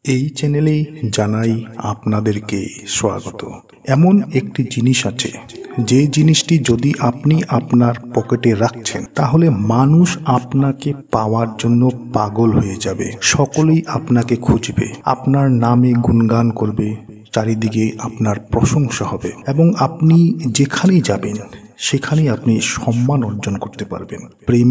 এই চ্যানেলে জানাই আপনাদেরকে স্বাগত। এমন একটি জিনিস আছে যে জিনিসটি যদি আপনি আপনার পকেটে রাখছেন তাহলে মানুষ আপনাকে পাওয়ার জন্য পাগল হয়ে যাবে। সকলেই আপনাকে খুঁজবে, আপনার নামে গুণগান করবে, চারিদিকে আপনার প্রশংসা হবে এবং আপনি যেখানেই যাবেন সেখানেই আপনি সম্মান অর্জন করতে পারবেন। প্রেম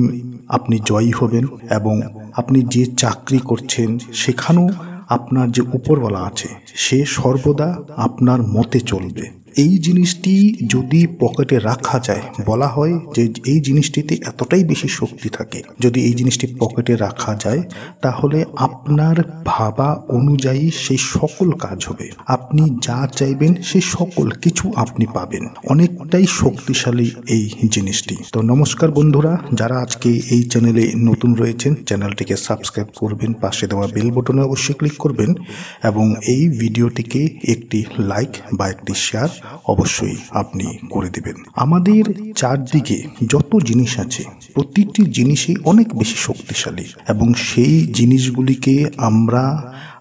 আপনি জয়ী হবেন এবং আপনি যে চাকরি করছেন সেখানেও আপনার যে উপরওয়ালা আছে সে সর্বদা আপনার মতে চলবে। এই জিনিসটি যদি পকেটে রাখা যায়, বলা হয় যে এই জিনিসটিতে এতটাই বেশি শক্তি থাকে, যদি এই জিনিসটি পকেটে রাখা যায় তাহলে আপনার ভাবা অনুযায়ী সেই সকল কাজ হবে। আপনি যা চাইবেন সেই সকল কিছু আপনি পাবেন। অনেকটাই শক্তিশালী এই জিনিসটি। তো নমস্কার বন্ধুরা, যারা আজকে এই চ্যানেলে নতুন রয়েছেন চ্যানেলটিকে সাবস্ক্রাইব করবেন, পাশে দেওয়া বেল বটনে অবশ্যই ক্লিক করবেন এবং এই ভিডিওটিকে একটি লাইক বা একটি শেয়ার অবশ্যই আপনি করে দিবেন। আমাদের চারদিকে যত জিনিস আছে প্রতিটি জিনিসই অনেক বেশি শক্তিশালী এবং সেই জিনিসগুলিকে আমরা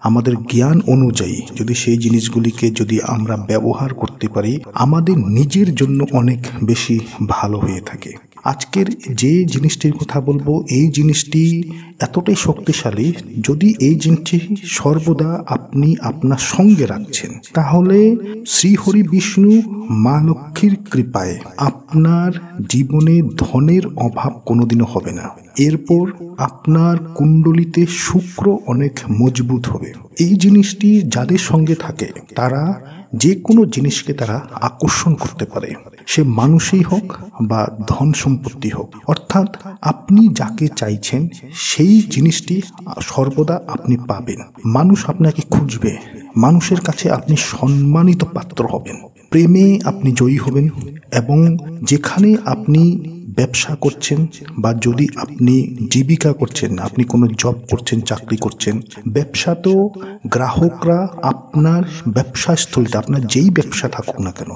আমাদের জ্ঞান অনুযায়ী যদি সেই জিনিসগুলিকে যদি আমরা ব্যবহার করতে পারি আমাদের নিজের জন্য অনেক বেশি ভালো হয়ে থাকে। আজকের যে জিনিসটির কথা বলবো এই জিনিসটি এতটাই শক্তিশালী, যদি এই জিনিসটি সর্বদা আপনি আপনার সঙ্গে রাখছেন তাহলে শ্রীহরি বিষ্ণু মা লক্ষ্মীর কৃপায় আপনার জীবনে ধনের অভাব কোনোদিনও হবে না। এরপর আপনার কুণ্ডলিতে শুক্র অনেক মজবুত হবে। এই জিনিসটি যাদের সঙ্গে থাকে তারা যে কোনো জিনিসকে তারা আকর্ষণ করতে পারে, সে মানুষই হোক বা ধন সম্পত্তি হোক। অর্থাৎ আপনি যাকে চাইছেন সেই জিনিসটি সর্বদা আপনি পাবেন। মানুষ আপনাকে খুঁজবে, মানুষের কাছে আপনি সম্মানিত পাত্র হবেন, প্রেমে আপনি জয়ী হবেন এবং যেখানে আপনি ব্যবসা করছেন বা যদি আপনি জীবিকা করছেন, আপনি কোনো জব করছেন, চাকরি করছেন, ব্যবসাতেও গ্রাহকরা আপনার ব্যবসাস্থলীতে আপনার যেই ব্যবসা থাকুক না কেন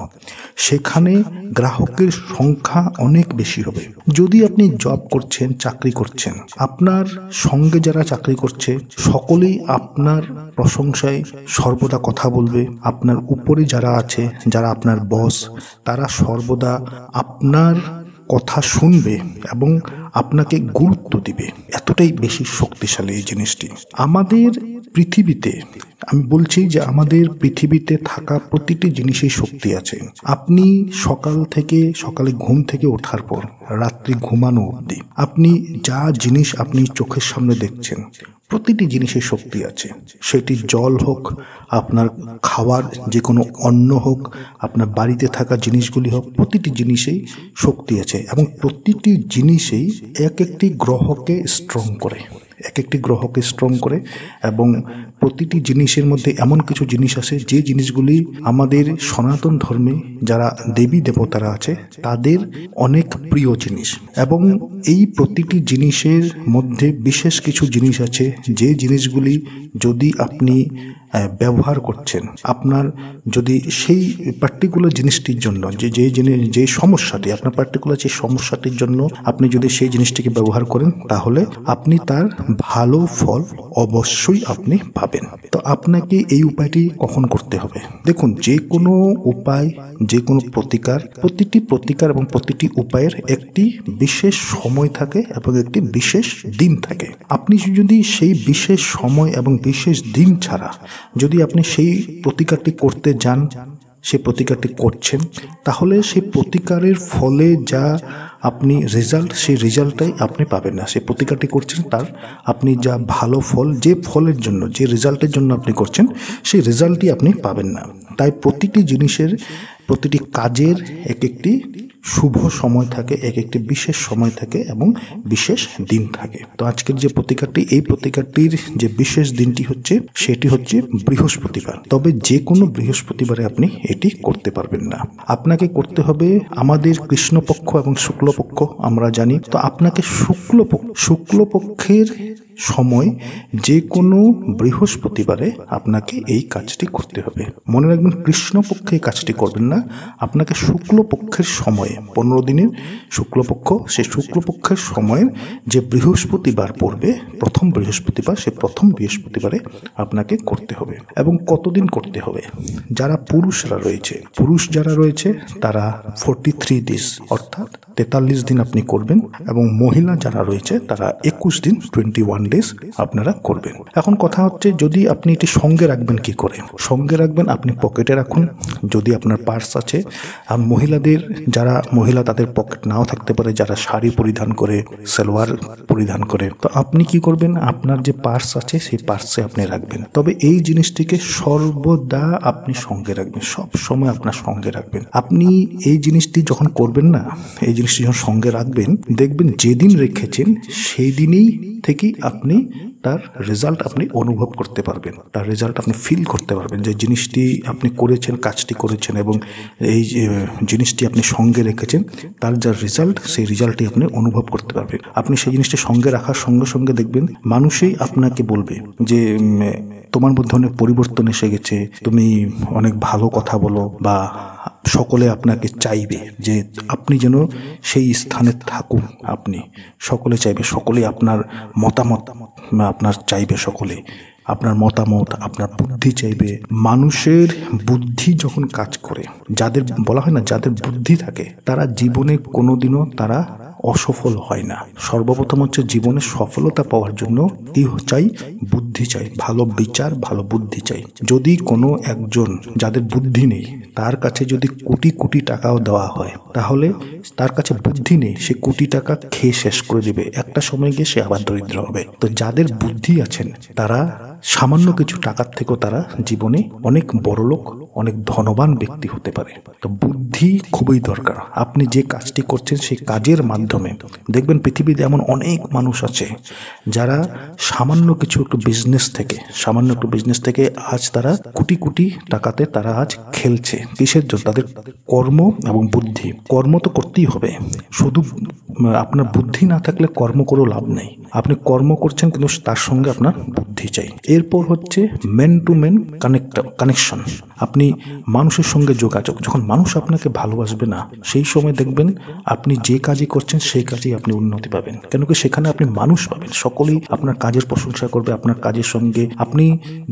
সেখানে গ্রাহকের সংখ্যা অনেক বেশি হবে। যদি আপনি জব করছেন, চাকরি করছেন, আপনার সঙ্গে যারা চাকরি করছে সকলেই আপনার প্রশংসায় সর্বদা কথা বলবে। আপনার উপরে যারা আছে, যারা আপনার বস, তারা সর্বদা আপনার কথা শুনবে এবং আপনাকে গুরুত্ব দিবে। এতটাই বেশি শক্তিশালী এই জিনিসটি। আমাদের পৃথিবীতে, আমি বলছি যে আমাদের পৃথিবীতে থাকা প্রতিটি জিনিসেই শক্তি আছে। আপনি সকালে ঘুম থেকে ওঠার পর রাত্রি ঘুমানো অবধি আপনি যা জিনিস আপনি চোখের সামনে দেখছেন প্রতিটি জিনিসের শক্তি আছে। সেটি জল হোক, আপনার খাওয়ার যে কোনো অন্ন হোক, আপনার বাড়িতে থাকা জিনিসগুলি হোক, প্রতিটি জিনিসেই শক্তি আছে এবং প্রতিটি জিনিসেই এক একটি গ্রহকে স্ট্রং করে, এবং প্রতিটি জিনিসের মধ্যে এমন কিছু জিনিস আছে যে জিনিসগুলি আমাদের সনাতন ধর্মে যারা দেবী দেবতারা আছে তাদের অনেক প্রিয় জিনিস। এবং এই প্রতিটি জিনিসের মধ্যে বিশেষ কিছু জিনিস আছে যে জিনিসগুলি যদি আপনি ব্যবহার করছেন, আপনার যদি সেই পার্টিকুলার জিনিসটির জন্য যে সমস্যাটি আপনার পার্টিকুলার যে সমস্যাটির জন্য আপনি যদি সেই জিনিসটিকে ব্যবহার করেন তাহলে আপনি তার ভালো ফল অবশ্যই আপনি পাবেন। তো আপনাকে এই উপায়টি কখন করতে হবে? দেখুন, যে কোনো উপায়, যে কোনো প্রতিটি প্রতিকার এবং প্রতিটি উপায়ের একটি বিশেষ সময় থাকে এবং একটি বিশেষ দিন থাকে। আপনি যদি সেই বিশেষ সময় এবং বিশেষ দিন ছাড়া যদি আপনি সেই প্রতিকারটি করতে যান, সেই প্রতিকারটি করছেন, তাহলে সেই প্রতিকারের ফলে যা আপনি রেজাল্ট, সেই রেজাল্টটাই আপনি পাবেন না। সেই প্রতিকারটি করছেন তার আপনি যা ভালো ফল, যে ফলের জন্য, যে রেজাল্টের জন্য আপনি করছেন সেই রেজাল্টই আপনি পাবেন না। তাই প্রতিটি জিনিসের, প্রতিটি কাজের এক একটি শুভ সময় থাকে, এক একটি বিশেষ সময় থাকে এবং বিশেষ দিন থাকে। তো আজকের যে প্রতিকারটি, এই প্রতিকারটির যে বিশেষ দিনটি হচ্ছে সেটি হচ্ছে বৃহস্পতিবার। তবে যে কোনো বৃহস্পতিবারে আপনি এটি করতে পারবেন না। আপনাকে করতে হবে, আমাদের কৃষ্ণপক্ষ এবং শুক্লপক্ষ আমরা জানি, তো আপনাকে শুক্লপক্ষের সময় যে কোনো বৃহস্পতিবারে আপনাকে এই কাজটি করতে হবে। মনে রাখবেন, কৃষ্ণপক্ষে এই কাজটি করবেন না, আপনাকে শুক্লপক্ষের সময়ে 15 দিনের শুক্লপক্ষ, সেই শুক্লপক্ষের সময়ের যে বৃহস্পতিবার পড়বে, প্রথম বৃহস্পতিবার, সে প্রথম বৃহস্পতিবারে আপনাকে করতে হবে। এবং কতদিন করতে হবে? যারা পুরুষ যারা রয়েছে তারা 43 ডেজ অর্থাৎ 43 দিন আপনি করবেন, এবং মহিলা যারা রয়েছে তারা 21 দিন 21 ডেজ আপনারা করবেন। এখন কথা হচ্ছে, যদি আপনি এটি সঙ্গে রাখবেন কি করে? সঙ্গে রাখবেন, আপনি পকেটে রাখুন যদি আপনার পার্স আছে। আর যারা মহিলা তাদের পকেট নাও থাকতে পারে, যারা শাড়ি পরিধান করে, সালোয়ার পরিধান করে, তো আপনি কি করবেন, আপনার যে পার্স আছে সেই পার্সে আপনি রাখবেন। তবে এই জিনিসটিকে সর্বদা আপনি সঙ্গে রাখবেন, সব সময় আপনার সঙ্গে রাখবেন। আপনি এই জিনিসটি যখন করবেন না, এই জিনিসটি যখন সঙ্গে রাখবেন, দেখবেন যেদিন রেখেছেন সেই দিনই থেকেই আপনি তার রেজাল্ট আপনি অনুভব করতে পারবেন, তার রেজাল্ট আপনি ফিল করতে পারবেন যে জিনিসটি আপনি করেছেন, কাজটি করেছেন, এবং এই যে জিনিসটি আপনি সঙ্গে রেখেছেন তার যা রেজাল্ট, সেই রেজাল্টটি আপনি অনুভব করতে পারবেন। আপনি সেই জিনিসটি সঙ্গে রাখার সঙ্গে সঙ্গে দেখবেন মানুষই আপনাকে বলবে যে তোমার মধ্যে অনেক পরিবর্তন এসে গেছে, তুমি অনেক ভালো কথা বলো, বা সকলে আপনাকে চাইবে যে আপনি যেন সেই স্থানে থাকুন। আপনি সকলে চাইবে, সকলে আপনার মতামত আপনার চাইবে, সকলে আপনার মতামত, আপনার বুদ্ধি চাইবে। মানুষের বুদ্ধি যখন কাজ করে, যাদের বলা হয় না, যাদের বুদ্ধি থাকে তারা জীবনে কোনোদিনও তারা অসফল হয় না। সর্বপ্রথম হচ্ছে জীবনে সফলতা পাওয়ার জন্য কি চাই? বুদ্ধি চাই, ভালো বিচার, ভালো বুদ্ধি চাই। যদি কোনো একজন যাদের বুদ্ধি নেই তার কাছে যদি কোটি কোটি টাকাও দেওয়া হয়, তাহলে তার কাছে বুদ্ধি নেই, সে কোটি টাকা খেয়ে শেষ করে দেবে, একটা সময় গিয়ে সে আবার দরিদ্র হবে। তো যাদের বুদ্ধি আছেন তারা সামান্য কিছু টাকার থেকেও তারা জীবনে অনেক বড়লোক, অনেক ধনবান ব্যক্তি হতে পারে। তো বুদ্ধি খুবই দরকার। আপনি যে কাজটি করছেন সেই কাজের মাধ্যমে দেখবেন পৃথিবীতে এমন অনেক মানুষ আছে যারা সামান্য একটু বিজনেস থেকে আজ তারা কোটি কোটি টাকাতে তারা আজ খেলছে। কিসের জন্য? তাদের কর্ম এবং বুদ্ধি। কর্ম তো করতেই হবে, শুধু আপনার বুদ্ধি না থাকলে কর্ম করেও লাভ নেই। আপনি কর্ম করছেন কিন্তু তার সঙ্গে আপনার বুদ্ধি চাই। এরপর হচ্ছে ম্যান টু ম্যান কানেকশন। আপনি মানুষের সঙ্গে যোগাযোগ। যখন মানুষ আপনাকে ভালোবাসবে না, সেই সময় দেখবেন আপনি যে কাজই করছেন সেই কাজেই আপনি উন্নতি পাবেন, কেন কি সেখানে আপনি মানুষ পাবেন, সকলেই আপনার কাজের প্রশংসা করবে। আপনার কাজের সঙ্গে আপনি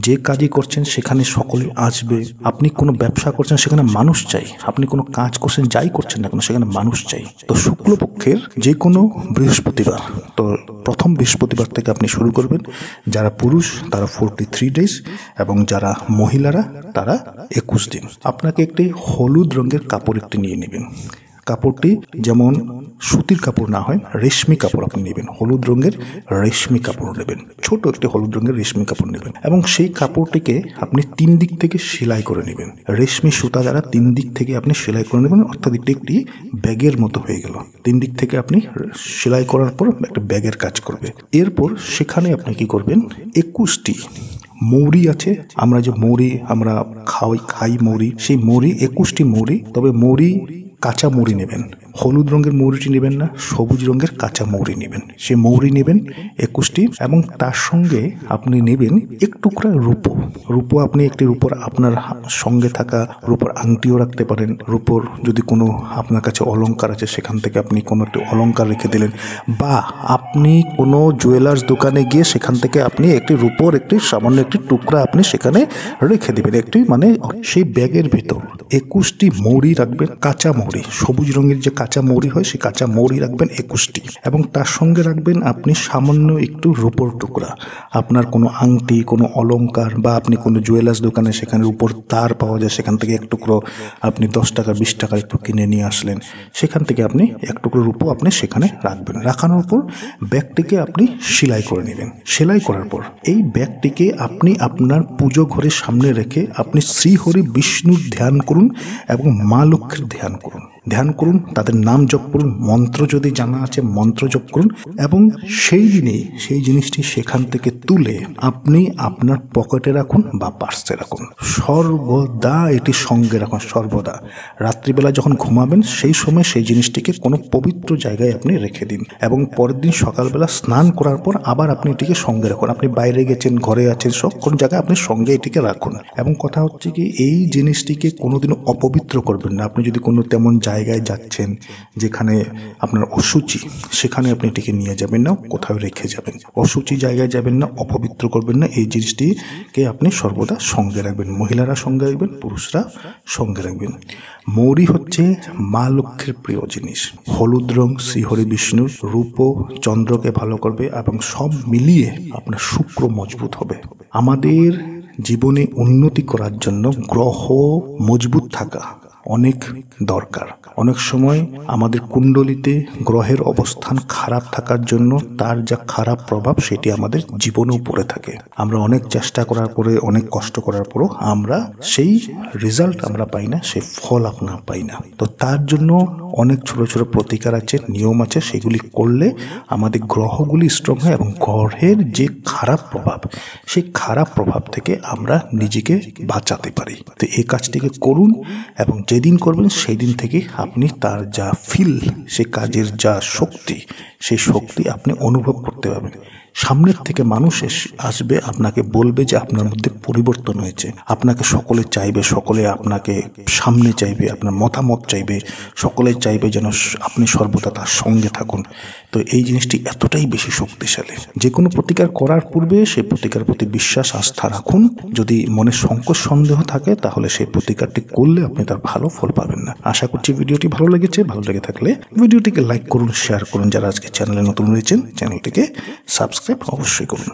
যে কাজই করছেন সেখানে সকলেই আসবে। আপনি কোনো ব্যবসা করছেন, সেখানে মানুষ চাই। আপনি কোনো কাজ করছেন, যাই করছেন না কেন, সেখানে মানুষ চাই। তো শুক্লপক্ষের যে কোনো বৃহস্পতিবার, তো প্রথম বৃহস্পতিবার থেকে আপনি শুরু করবেন। যারা পুরুষ তারা 43 ডেজ, এবং যারা মহিলারা তারা 21 দিন। আপনাকে একটি হলুদ রঙের কাপড় একটি নিয়ে নেবেন। কাপড়টি যেমন সুতির কাপড় না হয়, রেশমি কাপড় আপনি নেবেন। হলুদ রঙের রেশমি কাপড় নেবেন, ছোট একটি হলুদ রঙের রেশমি কাপড় নেবেন, এবং সেই কাপড়টিকে আপনি 3 দিক থেকে সেলাই করে নেবেন। রেশমি সুতা দ্বারা 3 দিক থেকে আপনি সেলাই করে নেবেন, অর্থাৎ একটি ব্যাগের মতো হয়ে গেল। 3 দিক থেকে আপনি সেলাই করার পর একটা ব্যাগের কাজ করবে। এরপর সেখানে আপনি কি করবেন, 21টি মৌরি আছে, আমরা যে মৌরি আমরা খাই মৌরি, সেই মৌরি 21টি মৌরি। তবে মৌরি কাঁচা মৌরি নেবেন, হলুদ রঙের মৌরিটি নেবেন না, সবুজ রঙের কাঁচা মৌরি নেবেন। সে মৌরি নেবেন 21টি, এবং তার সঙ্গে আপনি নেবেন এক টুকরা রূপো। আপনি একটি রূপোর আপনার সঙ্গে থাকা রূপোর আংটিও রাখতে পারেন। রূপোর যদি কোনো আপনার কাছে অলংকার আছে সেখান থেকে আপনি কোনো একটি অলংকার রেখে দিলেন, বা আপনি কোনো জুয়েলার্স দোকানে গিয়ে সেখান থেকে আপনি একটি রূপোর একটি সামান্য একটি টুকরা আপনি সেখানে রেখে দেবেন। একটি মানে সেই ব্যাগের ভিতর 21টি মৌরি রাখবেন, কাঁচা মৌরি, সবুজ রঙের যে কাঁচা মৌরি হয় সেই কাঁচা মৌরি রাখবেন 21টি, এবং তার সঙ্গে রাখবেন আপনি সামান্য একটু রূপোর টুকরা। আপনার কোনো আংটি, কোনো অলংকার, বা আপনি কোনো জুয়েলার্স দোকানে সেখানে রূপোর তার পাওয়া যায়, সেখান থেকে এক টুকরো আপনি 10 টাকা 20 টাকা একটু কিনে নিয়ে আসলেন, সেখান থেকে আপনি এক টুকরো রূপো আপনি সেখানে রাখবেন। রাখানোর পর ব্যাগটিকে আপনি সেলাই করে নেবেন। সেলাই করার পর এই ব্যাগটিকে আপনি আপনার পুজো ঘরের সামনে রেখে আপনি শ্রীহরি বিষ্ণুর ধ্যান করুন এবং মা লক্ষ্মীর ধ্যান করুন। ধ্যান করুন, তাদের নাম জপ করুন, মন্ত্র যদি জানা আছে মন্ত্র জপ করুন, এবং সেই দিনে সেই জিনিসটি সেখান থেকে তুলে আপনি আপনার পকেটে রাখুন বা পার্সে রাখুন। সর্বদা এটি সঙ্গে রাখুন, সর্বদা। রাত্রিবেলা যখন ঘুমাবেন সেই সময় সেই জিনিসটিকে কোনো পবিত্র জায়গায় আপনি রেখে দিন, এবং পরের দিন সকালবেলা স্নান করার পর আবার আপনি এটিকে সঙ্গে রাখুন। আপনি বাইরে গেছেন, ঘরে আছেন, সব কোন জায়গায় আপনি সঙ্গে এটিকে রাখুন। এবং কথা হচ্ছে কি, এই জিনিসটিকে কোনোদিনও অপবিত্র করবেন না। আপনি যদি কোনো তেমন জায়গায় যাচ্ছেন যেখানে আপনার অশুচি, সেখানে আপনি এটিকে নিয়ে যাবেন না, কোথাও রেখে যাবেন। অশুচি জায়গায় যাবেন না, অপবিত্র করবেন না। এই জিনিসটিকে আপনি সর্বদা সঙ্গে রাখবেন। মহিলারা সঙ্গে রাখবেন, পুরুষরা সঙ্গে রাখবেন। মৌরি হচ্ছে মা লক্ষ্মীর প্রিয় জিনিস। হলুদ রং শ্রীহরি বিষ্ণুর, রূপ চন্দ্রকে ভালো করবে এবং সব মিলিয়ে আপনার শুক্র মজবুত হবে। আমাদের জীবনে উন্নতি করার জন্য গ্রহ মজবুত থাকা অনেক দরকার। অনেক সময় আমাদের কুণ্ডলিতে গ্রহের অবস্থান খারাপ থাকার জন্য তার যা খারাপ প্রভাব সেটি আমাদের জীবনেও পড়ে থাকে। আমরা অনেক চেষ্টা করার পরে, অনেক কষ্ট করার পরও আমরা সেই রেজাল্ট আমরা পাই না, সেই ফল আমরা পাই না। তো তার জন্য অনেক ছোট ছোট প্রতিকার আছে, নিয়ম আছে, সেগুলি করলে আমাদের গ্রহগুলি স্ট্রং হয় এবং গ্রহের যে খারাপ প্রভাব, সেই খারাপ প্রভাব থেকে আমরা নিজেকে বাঁচাতে পারি। তো এই কাজটিকে করুন, এবং যেদিন করবেন সেই দিন থেকে আপনি তার যা ফিল, সে কাজের যা শক্তি, সেই শক্তি আপনি অনুভব করতে পারবেন। সামনের থেকে মানুষ আসবে, আপনাকে বলবে যে আপনার মধ্যে পরিবর্তন হয়েছে। আপনাকে সকলে চাইবে, সকলে আপনাকে সামনে চাইবে, আপনার মতামত চাইবে, সকলে চাইবে যেন আপনি সর্বদা তার সঙ্গে থাকুন। তো এই জিনিসটি এতটাই বেশি শক্তিশালী। যে কোনো প্রতিকার করার পূর্বে সেই প্রতিকার প্রতি বিশ্বাস, আস্থা রাখুন। যদি মনে সংকোচ সন্দেহ থাকে তাহলে সেই প্রতিকারটি করলে আপনি তার ভালো ফল পাবেন না। আশা করছি ভিডিওটি ভালো লেগেছে। ভালো লেগে থাকলে ভিডিওটিকে লাইক করুন, শেয়ার করুন। যারা আজকে চ্যানেলে নতুন রয়েছেন চ্যানেলটিকে সাবস্ক্রাইব অবশ্যই করুন।